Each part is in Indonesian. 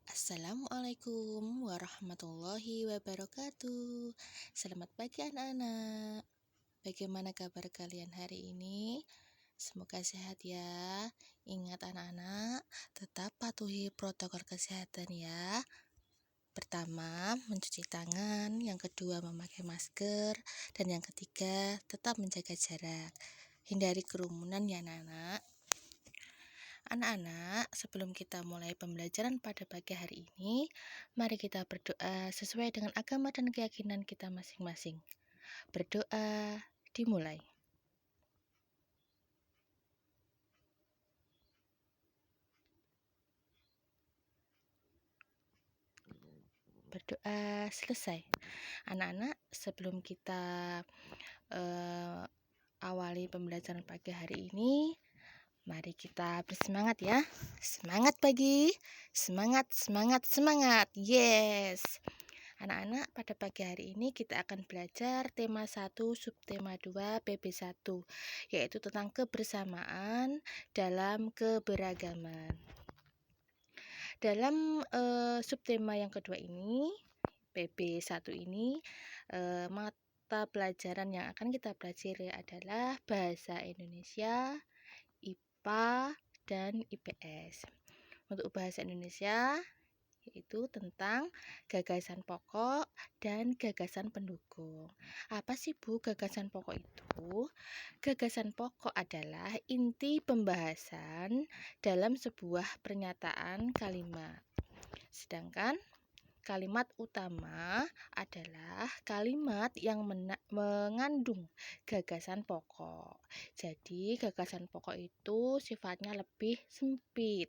Assalamualaikum warahmatullahi wabarakatuh. Selamat pagi anak-anak. Bagaimana kabar kalian hari ini? Semoga sehat ya. Ingat anak-anak, tetap patuhi protokol kesehatan ya. Pertama, mencuci tangan. Yang kedua, memakai masker. Dan yang ketiga, tetap menjaga jarak. Hindari kerumunan ya anak-anak. Anak-anak, sebelum kita mulai pembelajaran pada pagi hari ini, mari kita berdoa sesuai dengan agama dan keyakinan kita masing-masing. Berdoa dimulai. Berdoa selesai. Anak-anak, sebelum kita awali pembelajaran pagi hari ini, mari kita bersemangat ya. Semangat pagi, semangat, semangat, semangat. Yes. Anak-anak, pada pagi hari ini kita akan belajar tema 1, subtema 2, PB1, yaitu tentang kebersamaan dalam keberagaman. Dalam subtema yang kedua ini, PB1 ini, mata pelajaran yang akan kita pelajari adalah Bahasa Indonesia, IPA, dan IPS. Untuk Bahasa Indonesia, yaitu tentang gagasan pokok dan gagasan pendukung. Apa sih Bu gagasan pokok itu? Gagasan pokok adalah inti pembahasan dalam sebuah pernyataan kalimat. Sedangkan kalimat utama adalah kalimat yang mengandung gagasan pokok. Jadi gagasan pokok itu sifatnya lebih sempit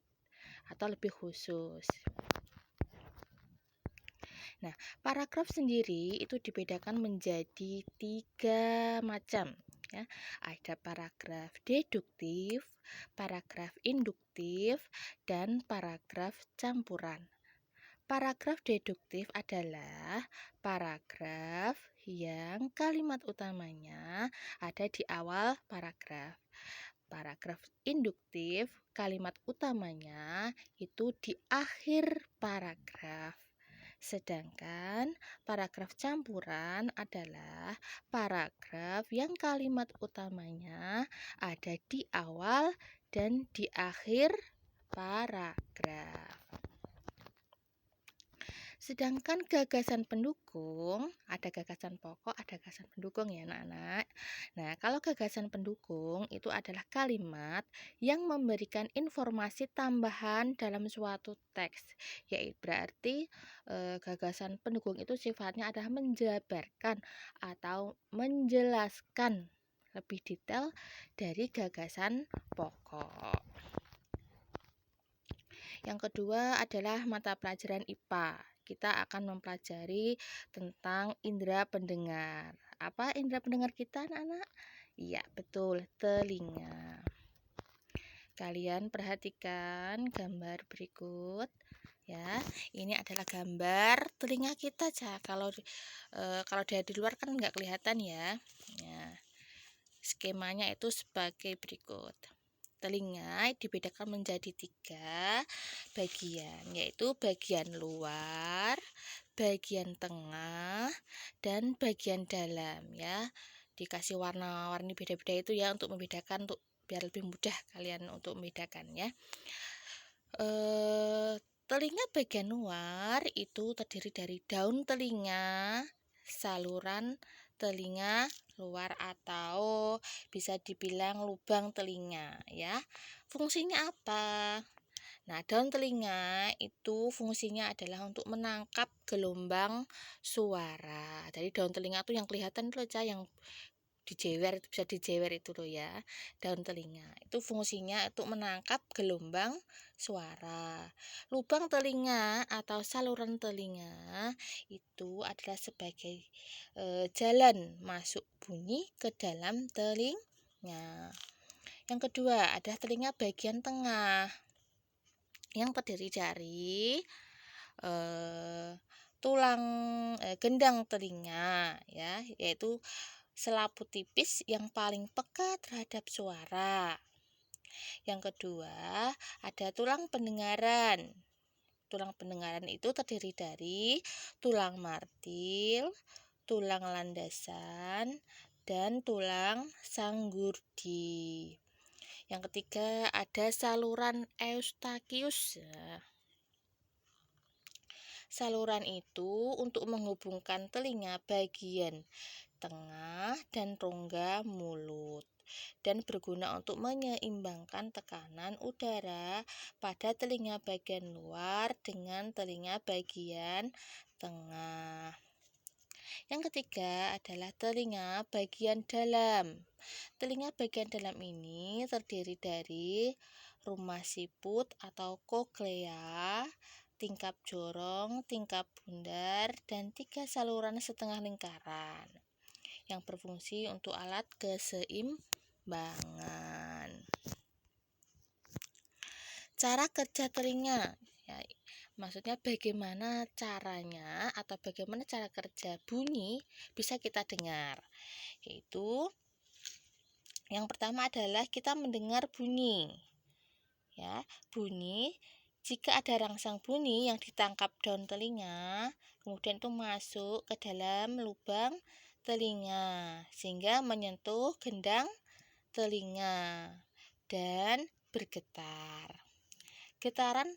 atau lebih khusus. Nah, paragraf sendiri itu dibedakan menjadi 3 macam. Ya. Ada paragraf deduktif, paragraf induktif, dan paragraf campuran. Paragraf deduktif adalah paragraf yang kalimat utamanya ada di awal paragraf. Paragraf induktif, kalimat utamanya itu di akhir paragraf. Sedangkan paragraf campuran adalah paragraf yang kalimat utamanya ada di awal dan di akhir paragraf. Sedangkan gagasan pendukung, ada gagasan pokok, ada gagasan pendukung ya anak-anak. Nah, kalau gagasan pendukung itu adalah kalimat yang memberikan informasi tambahan dalam suatu teks. Yaitu berarti gagasan pendukung itu sifatnya adalah menjabarkan atau menjelaskan lebih detail dari gagasan pokok. Yang kedua adalah mata pelajaran IPA. Kita akan mempelajari tentang indera pendengar. Apa indera pendengar kita, anak-anak? Iya, betul, telinga. Kalian perhatikan gambar berikut. Ya, ini adalah gambar telinga kita, Cak. Kalau dari luar kan nggak kelihatan ya. Nah, skemanya itu sebagai berikut. Telinga dibedakan menjadi 3 bagian, yaitu bagian luar, bagian tengah, dan bagian dalam ya. Dikasih warna-warni beda-beda itu ya untuk membedakan, untuk biar lebih mudah kalian untuk membedakan ya. Telinga bagian luar itu terdiri dari daun telinga, saluran telinga luar, atau bisa dibilang lubang telinga ya. Fungsinya apa? Nah, daun telinga itu fungsinya adalah untuk menangkap gelombang suara. Jadi daun telinga itu yang kelihatan itu loh, yang dijewer, itu bisa dijewer itu loh ya. Daun telinga itu fungsinya untuk menangkap gelombang suara. Lubang telinga atau saluran telinga itu adalah sebagai jalan masuk bunyi ke dalam telinga. Yang kedua ada telinga bagian tengah yang terdiri dari tulang gendang telinga ya, yaitu selaput tipis yang paling peka terhadap suara. Yang kedua, ada tulang pendengaran Tulang pendengaran itu terdiri dari tulang martil, tulang landasan, dan tulang sanggurdi. Yang ketiga ada saluran Eustachius. Saluran itu untuk menghubungkan telinga bagian tengah dan rongga mulut dan berguna untuk menyeimbangkan tekanan udara pada telinga bagian luar dengan telinga bagian tengah. Yang ketiga adalah telinga bagian dalam. Telinga bagian dalam ini terdiri dari rumah siput atau koklea, tingkap jorong, tingkap bundar, dan 3 saluran setengah lingkaran yang berfungsi untuk alat keseimbangan. Cara kerja telinga, ya, maksudnya bagaimana caranya atau bagaimana cara kerja bunyi bisa kita dengar. Yaitu yang pertama adalah kita mendengar bunyi. Ya, bunyi jika ada rangsang bunyi yang ditangkap daun telinga, kemudian itu masuk ke dalam lubang telinga sehingga menyentuh gendang telinga dan bergetar. Getaran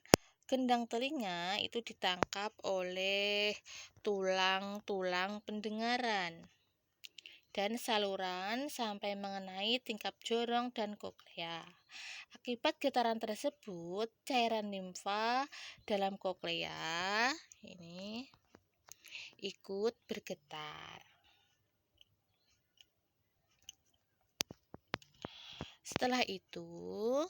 gendang telinga itu ditangkap oleh tulang-tulang pendengaran dan saluran sampai mengenai tingkap jorong dan koklea. Akibat getaran tersebut, cairan limfa dalam koklea ini ikut bergetar. Setelah itu,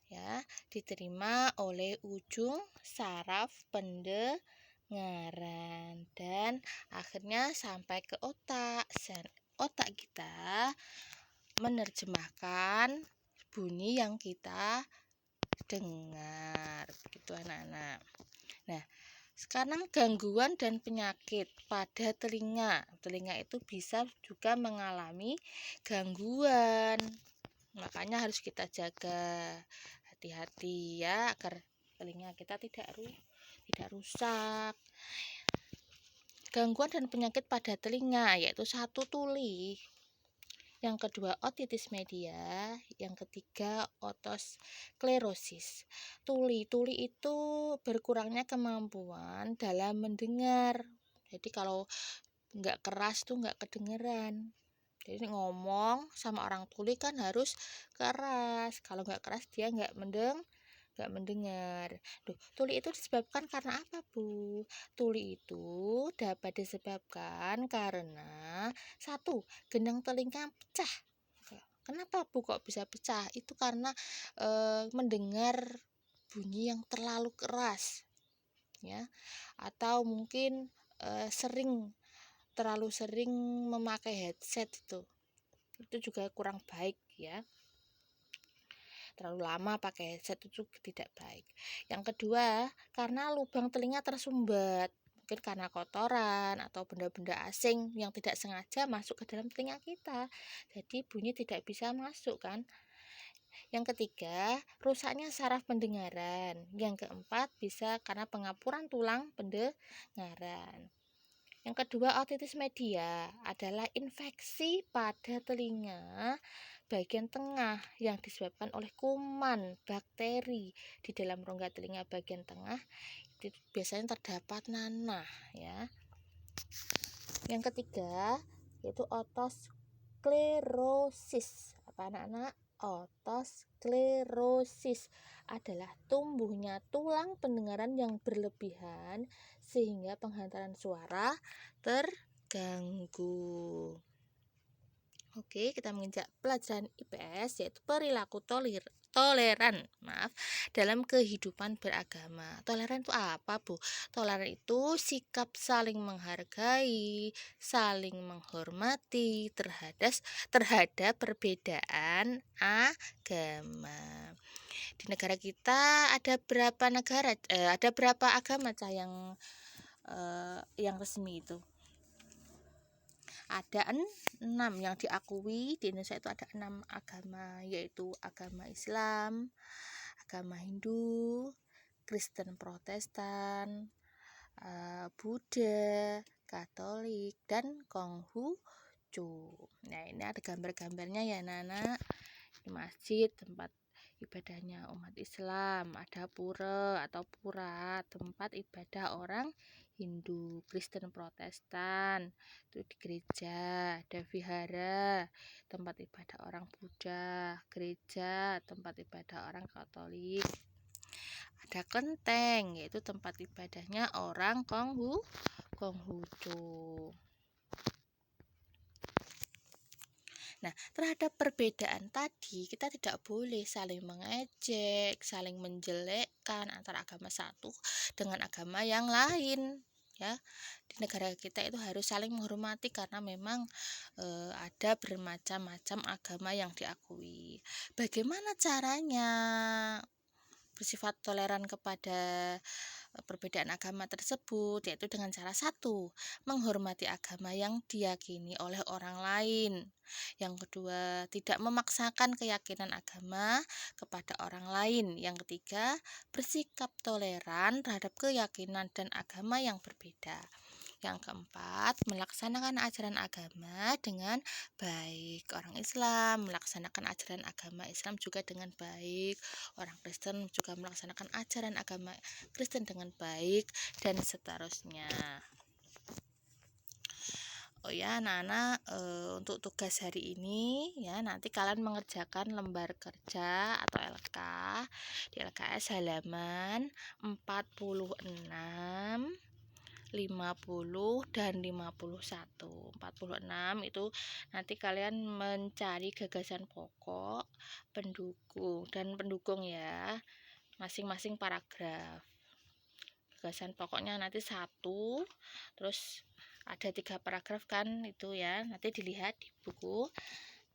ya, diterima oleh ujung saraf pendengaran dan akhirnya sampai ke otak. Otak kita menerjemahkan bunyi yang kita dengar, begitu anak-anak. Nah, sekarang gangguan dan penyakit pada telinga. Telinga itu bisa juga mengalami gangguan. Makanya harus kita jaga hati-hati ya agar telinga kita tidak rusak. Gangguan dan penyakit pada telinga yaitu 1 tuli, yang kedua otitis media, yang ketiga otosklerosis. Tuli itu berkurangnya kemampuan dalam mendengar. Jadi kalau nggak keras tuh nggak kedengeran. Jadi ngomong sama orang tuli kan harus keras. Kalau nggak keras dia nggak mendengar. Tuli itu disebabkan karena apa, Bu? Tuli itu dapat disebabkan karena 1. Gendang telinga pecah. Kenapa, Bu, kok bisa pecah? Itu karena mendengar bunyi yang terlalu keras, ya. Atau mungkin terlalu sering memakai headset itu juga kurang baik ya. Terlalu lama pakai headset itu tidak baik. Yang kedua, karena lubang telinga tersumbat, mungkin karena kotoran atau benda-benda asing yang tidak sengaja masuk ke dalam telinga kita. Jadi bunyi tidak bisa masuk kan. Yang ketiga, rusaknya saraf pendengaran. Yang keempat, bisa karena pengapuran tulang pendengaran. Yang kedua, otitis media adalah infeksi pada telinga bagian tengah yang disebabkan oleh kuman bakteri di dalam rongga telinga bagian tengah. Itu biasanya terdapat nanah ya. Yang ketiga yaitu otosklerosis. Apa anak-anak? Otosklerosis adalah tumbuhnya tulang pendengaran yang berlebihan sehingga penghantaran suara terganggu. Oke, kita menginjak pelajaran IPS yaitu perilaku toleran dalam kehidupan beragama. Toleran itu apa, Bu? Toleran itu sikap saling menghargai, saling menghormati terhadap perbedaan agama. Di negara kita ada berapa agama yang resmi itu? Ada 6 yang diakui di Indonesia. Itu ada 6 agama, yaitu agama Islam, agama Hindu, Kristen Protestan, Buddha, Katolik, dan Konghucu. Nah, ini ada gambar-gambarnya ya anak-anak. Di masjid tempat ibadahnya umat Islam, ada pura atau pura tempat ibadah orang Hindu, Kristen Protestan. Itu di gereja, ada vihara tempat ibadah orang Buddha, gereja tempat ibadah orang Katolik. Ada kelenteng, yaitu tempat ibadahnya orang Konghucu. Nah, terhadap perbedaan tadi, kita tidak boleh saling mengejek, saling menjelekkan antara agama satu dengan agama yang lain. Ya, di negara kita itu harus saling menghormati karena memang ada bermacam-macam agama yang diakui. Bagaimana caranya bersifat toleran kepada perbedaan agama tersebut, yaitu dengan cara satu, menghormati agama yang diyakini oleh orang lain. Yang kedua, tidak memaksakan keyakinan agama kepada orang lain. Yang ketiga, bersikap toleran terhadap keyakinan dan agama yang berbeda. Yang keempat, melaksanakan ajaran agama dengan baik. Orang Islam melaksanakan ajaran agama Islam juga dengan baik. Orang Kristen juga melaksanakan ajaran agama Kristen dengan baik, dan seterusnya. Oh ya anak-anak, untuk tugas hari ini ya nanti kalian mengerjakan lembar kerja atau LK di LKS halaman 46, 50 dan 51. 46 itu nanti kalian mencari gagasan pokok, pendukung ya, masing-masing paragraf. Gagasan pokoknya nanti 1, terus ada 3 paragraf kan itu ya, nanti dilihat di buku.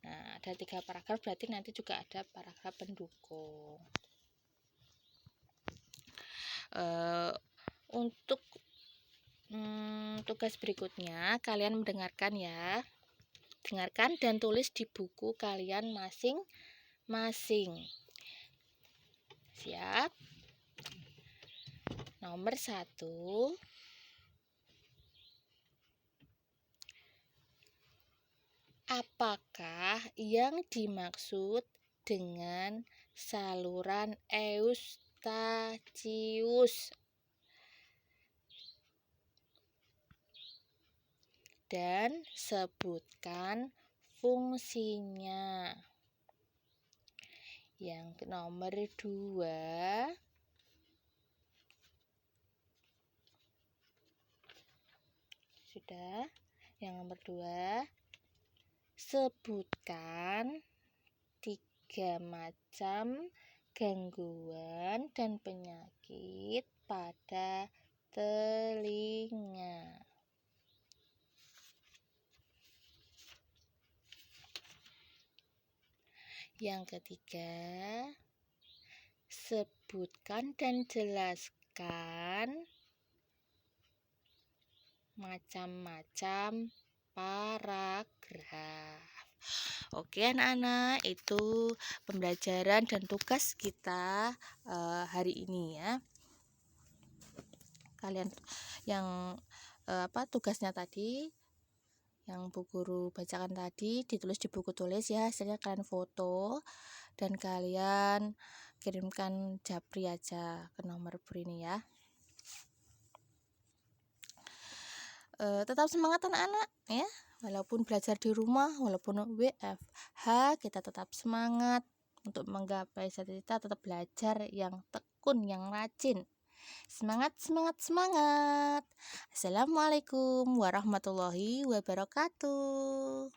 Nah, ada 3 paragraf berarti nanti juga ada paragraf pendukung. Untuk tugas berikutnya kalian mendengarkan ya. Dengarkan dan tulis di buku kalian masing-masing. Siap? Nomor 1. Apakah yang dimaksud dengan saluran Eustachius? Dan sebutkan fungsinya. Yang nomor 2, sudah. Yang nomor 2, sebutkan 3 macam gangguan dan penyakit pada telinga. Yang ketiga, sebutkan dan jelaskan macam-macam paragraf. Oke anak-anak, itu pembelajaran dan tugas kita hari ini ya. Kalian yang tugasnya tadi yang Bu Guru bacakan tadi ditulis di buku tulis ya, hasilnya kalian foto dan kalian kirimkan japri aja ke nomor ini ya. Tetap semangat anak-anak ya, walaupun belajar di rumah, walaupun WFH, kita tetap semangat untuk menggapai cita-cita, tetap belajar yang tekun, yang rajin. Semangat, semangat, semangat. Assalamualaikum warahmatullahi wabarakatuh.